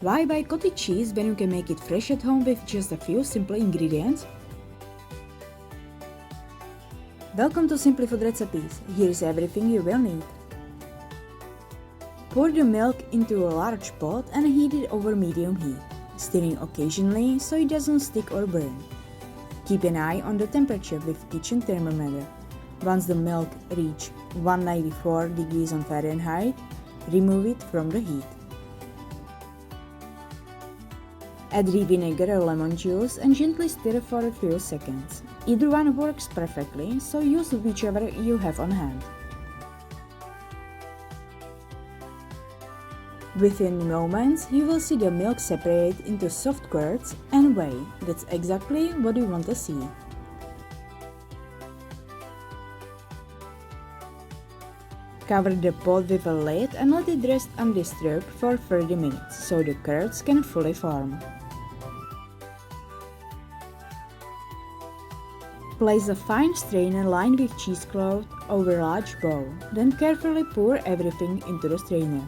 Why buy cottage cheese when you can make it fresh at home with just a few simple ingredients? Welcome to Simply Food Recipes. Here is everything you will need. Pour the milk into a large pot and heat it over medium heat, stirring occasionally so it doesn't stick or burn. Keep an eye on the temperature with kitchen thermometer. Once the milk reaches 194 degrees on Fahrenheit, remove it from the heat. Add vinegar or lemon juice and gently stir for a few seconds. Either one works perfectly, so use whichever you have on hand. Within moments, you will see the milk separate into soft curds and whey. That's exactly what you want to see. Cover the pot with a lid and let it rest undisturbed for 30 minutes so the curds can fully form. Place a fine strainer lined with cheesecloth over a large bowl, then carefully pour everything into the strainer.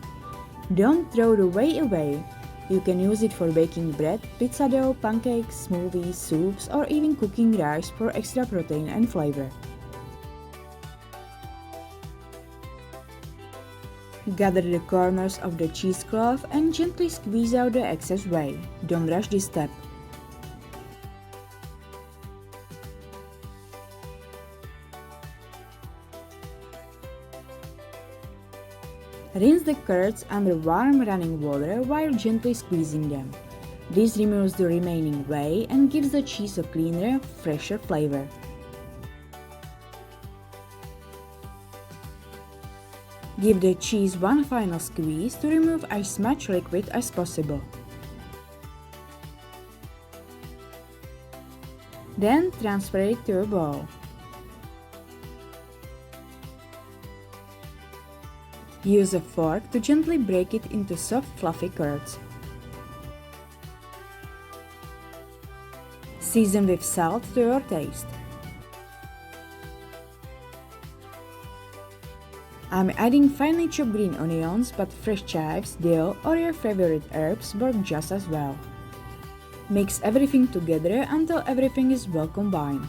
Don't throw the whey away. You can use it for baking bread, pizza dough, pancakes, smoothies, soups, or even cooking rice for extra protein and flavor. Gather the corners of the cheesecloth and gently squeeze out the excess whey. Don't rush this step. Rinse the curds under warm running water while gently squeezing them. This removes the remaining whey and gives the cheese a cleaner, fresher flavor. Give the cheese one final squeeze to remove as much liquid as possible. Then transfer it to a bowl. Use a fork to gently break it into soft, fluffy curds. Season with salt to your taste. I'm adding finely chopped green onions, but fresh chives, dill, or your favorite herbs work just as well. Mix everything together until everything is well combined.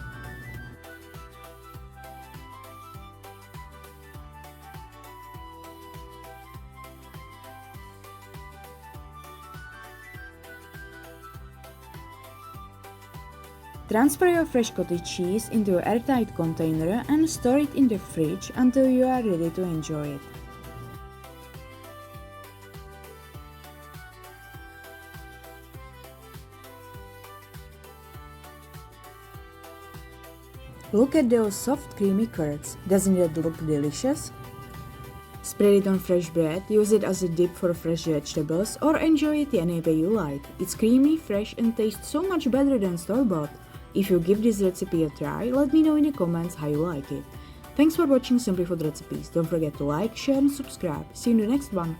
Transfer your fresh cottage cheese into an airtight container and store it in the fridge until you are ready to enjoy it. Look at those soft creamy curds. Doesn't it look delicious? Spread it on fresh bread, use it as a dip for fresh vegetables, or enjoy it any way you like. It's creamy, fresh, and tastes so much better than store-bought. If you give this recipe a try, let me know in the comments how you like it. Thanks for watching Simply Food Recipes. Don't forget to like, share and subscribe. See you in the next one.